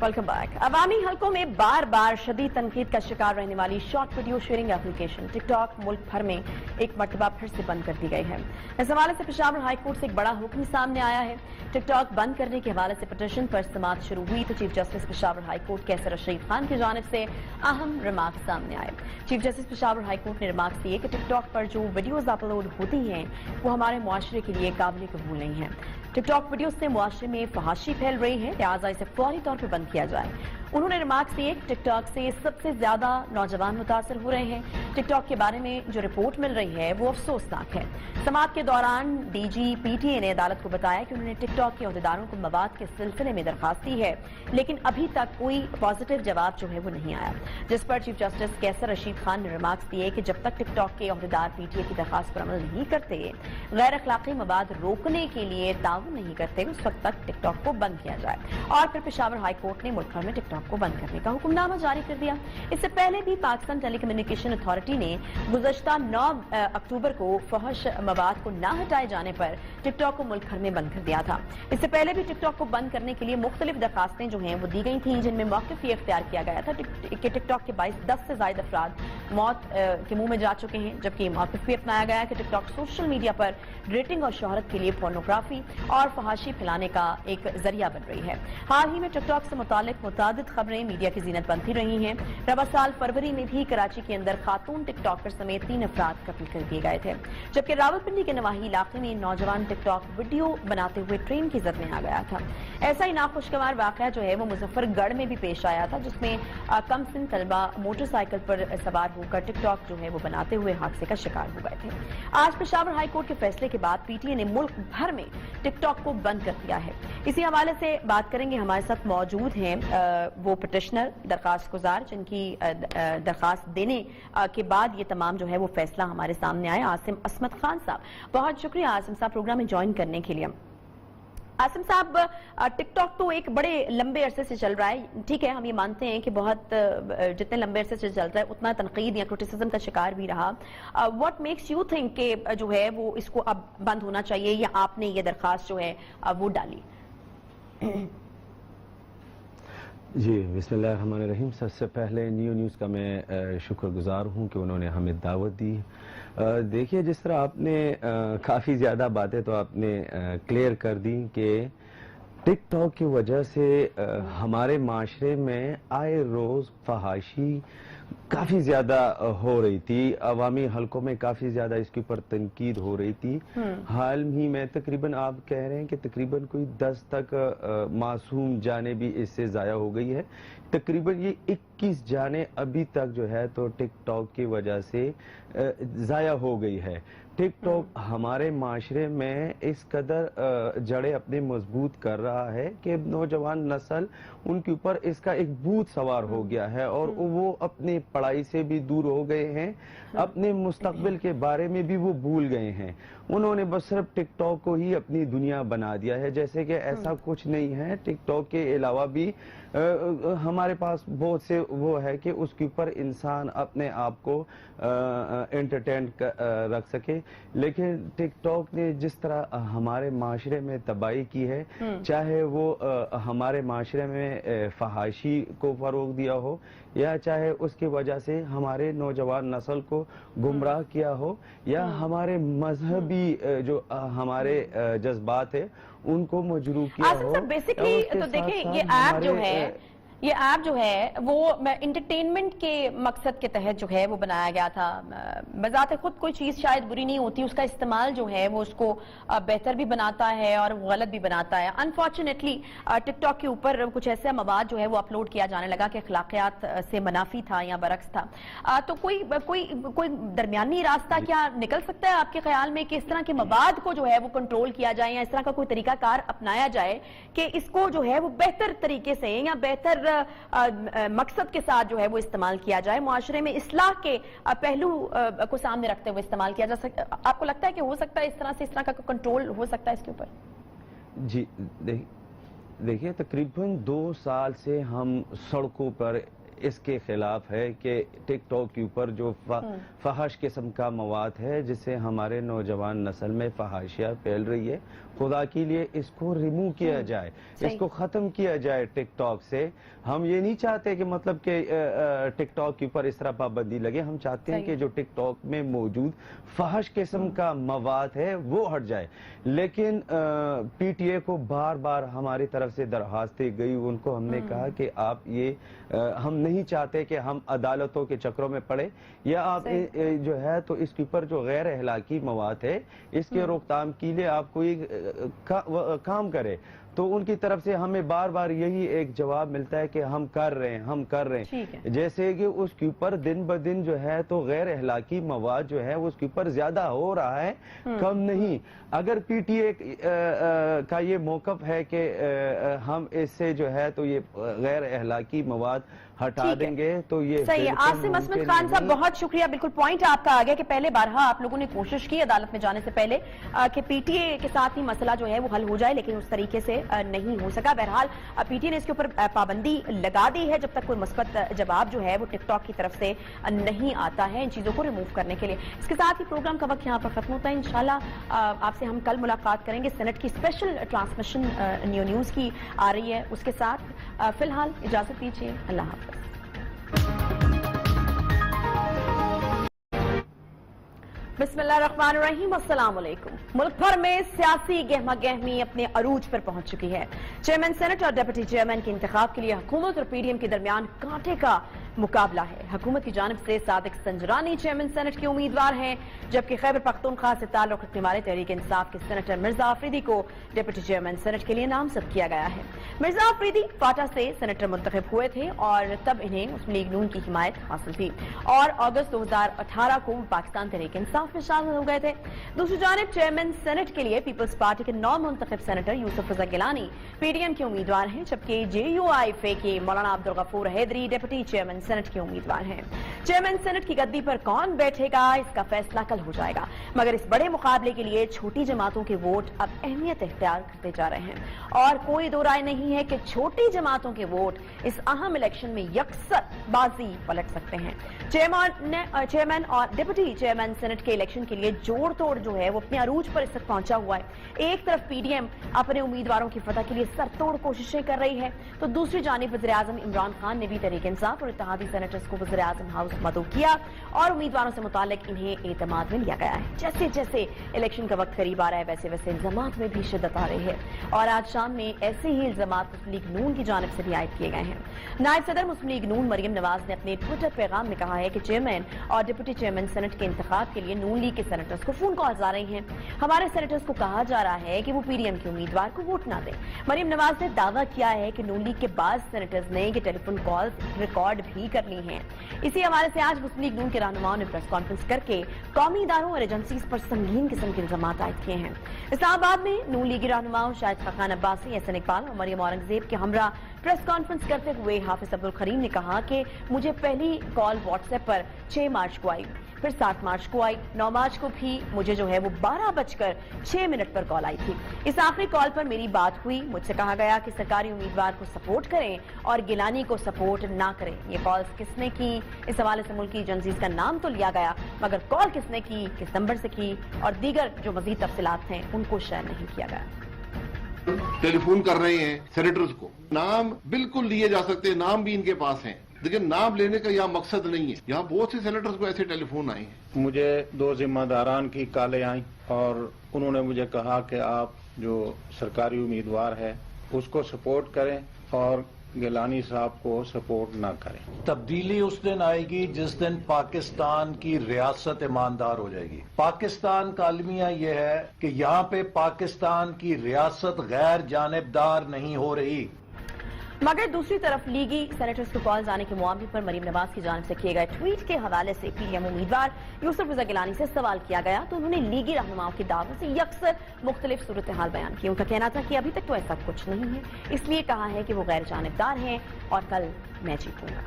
Welcome back. अवामी हलकों में बार बार शदीद तनकीद का शिकार रहने वाली short video sharing application TikTok मुल्क भर में एक मरतबा फिर से बंद कर दी गई है। इस हवाले से पेशावर हाई कोर्ट से एक बड़ा हुक्म सामने आया है। टिकटॉक बंद करने के हवाले से पिटीशन पर समाअत शुरू हुई तो chief justice Peshawar high court Qaiser Rashid Khan की जानिब से अहम रिमार्क सामने आए। Chief justice Peshawar high court ने रिमार्क दिए कि टिकटॉक पर जो वीडियोज अपलोड होती हैं वो हमारे मुआशरे के लिए काबिल कबूल नहीं है। टिकटॉक वीडियो से मुआशरे में फहाशी फैल रही है, लिहाजा इसे फौरी तौर पर बंद किया जाए। उन्होंने रिमार्क्स दिए कि टिकटॉक से सबसे ज्यादा नौजवान मुतासर हो रहे हैं। टिकटॉक के बारे में जो रिपोर्ट मिल रही है वो अफसोसनाक है। समाअत के दौरान डीजी पीटीए ने अदालत को बताया कि उन्होंने टिकटॉक के अहदेदारों को मवाद के सिलसिले में दरखास्त दी है, लेकिन अभी तक कोई पॉजिटिव जवाब जो है वो नहीं आया, जिस पर चीफ जस्टिस कैसर रशीद खान ने रिमार्क्स दिए कि जब तक टिकटॉक के अहदेदार पीटीए की दरखास्त पर अमल नहीं करते, गैर अखलाकी मवाद रोकने के लिए ताउन नहीं करते, उस वक्त तक टिकटॉक को बंद किया जाए। और फिर पेशावर हाई कोर्ट ने मुल्क भर में टिकटॉक को बंद करने का हुक्मनामा जारी कर दिया। इससे पहले भी पाकिस्तान टेलीकम्युनिकेशन अथॉरिटी ने गुज़श्ता 9 अक्टूबर को फहश मवाद को न हटाए जाने पर टिकटॉक को मुल्क भर में बंद कर दिया था। इससे पहले भी टिकटॉक को बंद करने के लिए मुख्तलिफ दरखास्तें जो हैं वो दी गई थी, जिनमें मौक़िफ़ ये इख्तियार किया गया था कि टिकटॉक के 10 से ज़ायद अफराद मौत के मुंह में जा चुके हैं, जबकि मौक़िफ़ भी अपनाया गया कि टिकटॉक सोशल मीडिया पर रेटिंग और शोहरत के लिए पोर्नोग्राफी और फहाशी फैलाने का एक जरिया बन रही है। हाल ही में टिकटॉक से मुतालिक मुतादिद खबरें मीडिया की जीनत बनती रही हैं। रबा साल फरवरी में भी कराची के अंदर खातून टिकटॉकर समेत 3 अफराद कत्ल कर दिए गए थे, जबकि रावलपिंडी के नवाही इलाके में नौजवान टिकटॉक वीडियो बनाते हुए ट्रेन की जद में आ गया था। ऐसा ही नाखुशगवार वाकया जो है वो मुजफ्फरगढ़ में भी पेश आया था, जिसमें कम सिन तलबा मोटरसाइकिल पर सवार होकर टिकटॉक जो है वो बनाते हुए हादसे का शिकार हो गए थे। आज पेशावर हाई कोर्ट के फैसले के बाद पीटीए ने मुल्क भर में टिकटॉक को बंद कर दिया है। इसी हवाले से बात करेंगे, हमारे साथ मौजूद हैं वो पिटिशनर दरखास्त गुजार जिनकी दरखास्त देने के बाद ये तमाम जो है वो फैसला हमारे सामने आया। आसिम असमत खान साहब, बहुत शुक्रिया आसिम साहब प्रोग्राम में ज्वाइन करने के लिए। आसिम साहब, टिकटॉक तो एक बड़े लंबे अरसे से चल रहा है, ठीक है, हम ये मानते हैं कि बहुत जितने लंबे अरसे से चल रहा है उतना तनकीद या क्रिटिसिज्म का शिकार भी रहा। व्हाट मेक्स यू थिंक कि जो है वो इसको अब बंद होना चाहिए या आपने ये दरखास्त जो है वो डाली? जी, बिस्मिल्लाहिर्रहमानिर्रहीम। सबसे पहले न्यूज़ का मैं शुक्रगुजार हूँ कि उन्होंने हमें दावत दी। देखिए, जिस तरह आपने काफ़ी ज़्यादा बातें तो आपने क्लियर कर दी कि टिकटॉक की वजह से हमारे माशरे में आए रोज़ फहाशी काफ़ी ज़्यादा हो रही थी। अवामी हलकों में काफ़ी ज़्यादा इसके ऊपर तनकीद हो रही थी। हाल ही में तकरीबन आप कह रहे हैं कि तकरीबन कोई 10 तक मासूम जाने भी इससे ज़ाया हो गई है। तकरीबन ये 21 जाने अभी तक जो है तो टिकटॉक की वजह से ज़ाया हो गई है। टिकटॉक हमारे माशरे में इस कदर जड़ें अपने मजबूत कर रहा है कि नौजवान नस्ल उनके ऊपर इसका एक भूत सवार हो गया है और वो अपनी पढ़ाई से भी दूर हो गए हैं, अपने मुस्तकबिल के बारे में भी वो भूल गए हैं। उन्होंने बस सिर्फ टिकटॉक को ही अपनी दुनिया बना दिया है, जैसे कि ऐसा कुछ नहीं है। टिकटॉक के अलावा भी हमारे पास बहुत से वो है कि उसके ऊपर इंसान अपने आप को एंटरटेन रख सके, लेकिन टिकटॉक ने जिस तरह हमारे माशरे में तबाही की है, चाहे वो हमारे माशरे में फहाशी को फरोग दिया हो या चाहे उसकी वजह से हमारे नौजवान नस्ल को गुमराह किया हो या हमारे मजहबी जो हमारे जज्बात है उनको मजरूह किया हो। बेसिकली तो देखिए ये ऐप जो है वो इंटरटेनमेंट के मकसद के तहत जो है वो बनाया गया था। बजाते खुद कोई चीज़ शायद बुरी नहीं होती, उसका इस्तेमाल जो है वो उसको बेहतर भी बनाता है और गलत भी बनाता है। अनफॉर्चुनेटली टिकटॉक के ऊपर कुछ ऐसा मवाद जो है वो अपलोड किया जाने लगा कि अखलाकियात से मुनाफी था या बरक्स था। तो कोई दरमियानी रास्ता क्या निकल सकता है आपके ख्याल में कि इस तरह के मवाद को जो है वो कंट्रोल किया जाए या इस तरह का कोई तरीकाकार अपनाया जाए कि इसको जो है वो बेहतर तरीके से या बेहतर मकसद के साथ जो है वो इस्तेमाल किया जाए, मुआशरे में इस्लाह के पहलू को सामने रखते हुए इस्तेमाल किया जा सकता? आपको लगता है कि हो सकता है इस तरह का कंट्रोल हो सकता है इसके ऊपर? जी, देखिए, तकरीबन 2 साल से हम सड़कों पर इसके खिलाफ है कि टिकटॉक के ऊपर जो फहश किस्म का मवाद है जिससे हमारे नौजवान नस्ल में फहाशियाँ फैल रही है خدا کے لیے اس کو ریموو کیا جائے, اس کو ختم کیا جائے ٹک ٹاک سے. ہم یہ نہیں چاہتے کہ مطلب کہ ٹک ٹاک کے اوپر اس طرح پابندی لگے, ہم چاہتے ہیں کہ جو ٹک ٹاک میں موجود فحش قسم کا مواد ہے وہ ہٹ جائے. لیکن پی ٹی اے کو بار بار ہماری طرف سے درخواستیں گئی, ان کو ہم نے کہا کہ آپ یہ ہم نہیں چاہتے کہ ہم عدالتوں کے چکروں میں پڑے, یا آپ جو ہے تو اس کے اوپر جو غیر اخلاقی مواد ہے اس کے روک تھام کے لیے آپ کوئی کام کرے. تو ان کی طرف سے ہمیں بار بار یہی ایک جواب ملتا ہے کہ ہم کر رہے ہیں, جیسے کہ اس کے اوپر دن بدن جو ہے تو غیر اخلاقی مواد جو ہے اس کے اوپر زیادہ ہو رہا ہے, کم نہیں. اگر پی ٹی اے کا یہ موقف ہے کہ ہم اس سے جو ہے تو یہ غیر اخلاقی مواد ہٹا دیں گے تو یہ صحیح ہے. عاصم عصمت خان صاحب بہت شکریہ, بالکل پوائنٹ آپ کا آ گیا کہ پہلے بارہا آپ لوگوں نے کوشش کی عدالت میں جانے سے پہلے کہ پی ٹی اے کے ساتھ ہی مسئلہ جو ہے وہ حل ہو جائے, لیکن اس طریقے سے نہیں ہو سکا. بہرحال پی ٹی اے نے اس کے اوپر پابندی لگا دی ہے جب تک کوئی مثبت جواب جو ہے وہ ٹک ٹاک کی طرف سے نہیں آتا ہے ان چیزوں کو ریموو کرنے کے لیے. اس کے ساتھ ہی پروگرام کا وقت یہاں پر ختم ہوتا ہے. انشاءاللہ آپ سے ہم کل ملاقات کریں گے. سینٹ کی اسپیشل ٹرانسمیشن نیوز کی آ رہی ہے, اس کے ساتھ فی الحال اجازت دیجیے. اللہ حافظ. بسم اللہ الرحمن الرحیم. السلام علیکم. ملک بھر میں سیاسی گہما گہمی اپنے عروج پر پہنچ چکی ہے. چیئرمین سینٹ اور ڈپٹی چیئرمین کے انتخاب کے لیے حکومت اور پی ڈی ایم کے درمیان کانٹے کا مقابلہ ہے. حکومت کی جانب سے صادق سنجرانی چیئرمین سینٹ کے امیدوار ہیں, جبکہ خیبر پختونخوا سے تعلق رکھنے والے تحریک انصاف کے سینیٹر مرزا آفریدی کو ڈپٹی چیئرمین سینٹ کے لیے نامزد کیا گیا ہے. مرزا آفریدی فاٹا سے سینیٹر منتخب ہوئے تھے اور تب انہیں مسلم لیگ نون کی حمایت حاصل تھی اور اگست 2018 کو پاکستان تحریک انصاف میں شامل ہو گئے تھے. دوسری جانب چیئرمین سینٹ کے لیے پیپلز پارٹی کے نو منتخب سینیٹر یوسف Raza Gilani P D M کے امیدوار ہیں, جبکہ جے یو آئی فے کے مولانا عبدالغفور حیدری ڈپٹی چیئرمین سینٹ کے امیدوار ہیں. چیئرمین سینٹ کی گدی پر کون بیٹھے گا اس کا فیصلہ کل ہو جائے گا, مگر اس بڑے مقابلے کے لیے چھوٹی جماعتوں کے ووٹ اب اہمیت اختیار کرتے جا رہے ہیں اور کوئی دو رائے نہیں ہے کہ چھوٹی جماعتوں کے ووٹ اس اہم الیکشن میں یکسر بازی پلٹ سکتے ہیں. چیئرمین اور ڈپٹی چیئرمین سینٹ کے الیکشن کے لیے جوڑ توڑ جو ہے وہ اپنے عروج پر اس وقت پہنچا ہوا ہے. ایک طرف پی ڈی ایم اپنے امیدواروں کی فتح کے لیے سر توڑ کوششیں کر رہی ہے, تو دوسری جانب وزیر اعظم عمران خان نے بھی تحریک انصاف اور اتحادی سینیٹرز کو وزیر اعظم ہاؤس مدعو کیا اور امیدواروں سے متعلق انہیں اعتماد میں لیا گیا ہے. جیسے جیسے الیکشن کا وقت قریب آ رہا ہے ویسے ویسے الزامات میں بھی شدت آ رہی ہے اور آج شام میں ایسے ہی الزامات مسلم لیگ نون کی جانب سے بھی عائد کیے گئے ہیں. نائب صدر مسلم لیگ نون مریم نواز نے اپنے ٹویٹر پیغام میں کہا ہے کہ چیئرمین اور ڈپٹی چیئرمین سینٹ کے انتخاب کے لیے نون لیگ کے سینیٹرز کو فون کالز آ رہی ہیں. ہمارے سینیٹرز کو کہا جا رہا ہے کہ وہ پی ڈی ایم کے امیدوار کو ووٹ نہ دیں. مریم نواز نے دعویٰ کیا ہے کہ نون لیگ کے بعض سینیٹرز نے یہ ٹیلی فون کالز ریکارڈ بھی کر لی ہیں. اسی حوالے سے آج مسلم لیگ نون کے رہنماؤں نے پریس کانفرنس کر کے قومی اداروں اور ایجنسیز پر سنگین قسم کے الزامات عائد کیے ہیں. اسلام آباد میں نون لیگی رہنماؤں شاہد خاقان عباسی, احسن اقبال اور مریم اورنگزیب کے ہمراہ پریس کانفرنس کرتے ہوئے حافظ عبدالکریم نے کہا کہ مجھے پہلی کال واٹس ایپ پر 6 مارچ کو آئی, پھر 7 مارچ کو آئی, 9 مارچ کو بھی مجھے جو ہے وہ 12:06 پر کال آئی تھی. اس آخری کال پر میری بات ہوئی, مجھ سے کہا گیا کہ سرکاری امیدوار کو سپورٹ کریں اور گیلانی کو سپورٹ نہ کریں. یہ کالز کس نے کی اس حوالے سے ملکی ایجنسیز کا نام تو لیا گیا, مگر کال کس نے کی, کس نمبر سے کی اور دیگر جو مزید تفصیلات ہیں ان کو شیئر نہیں کیا گیا. ٹیلی فون کر رہے ہیں سینیٹرز کو, نام بالکل لیے جا سکتے ہیں, نام بھی ان کے پاس ہیں, لیکن نام لینے کا یہاں مقصد نہیں ہے. یہاں بہت سے سینیٹرز کو ایسے ٹیلی فون آئے ہیں. مجھے 2 ذمہ داران کی کالیں آئیں اور انہوں نے مجھے کہا کہ آپ جو سرکاری امیدوار ہے اس کو سپورٹ کریں اور گیلانی صاحب کو سپورٹ نہ کریں. تبدیلی اس دن آئے گی جس دن پاکستان کی ریاست ایماندار ہو جائے گی. پاکستان کا المیہ یہ ہے کہ یہاں پہ پاکستان کی ریاست غیر جانبدار نہیں ہو رہی. مگر دوسری طرف لیگی سینیٹرز کو کالز آنے کے معاملے پر مریم نواز کی جانب سے کیے گئے ٹویٹ کے حوالے سے پی ڈی ایم امیدوار یوسف رضا گیلانی سے سوال کیا گیا تو انہوں نے لیگی رہنماؤں کی دعوت سے یکسر مختلف صورتحال بیان کی. ان کا کہنا تھا کہ ابھی تک تو ایسا کچھ نہیں ہے, اس لیے کہا ہے کہ وہ غیر جانبدار ہیں اور کل میں جیتوں گا.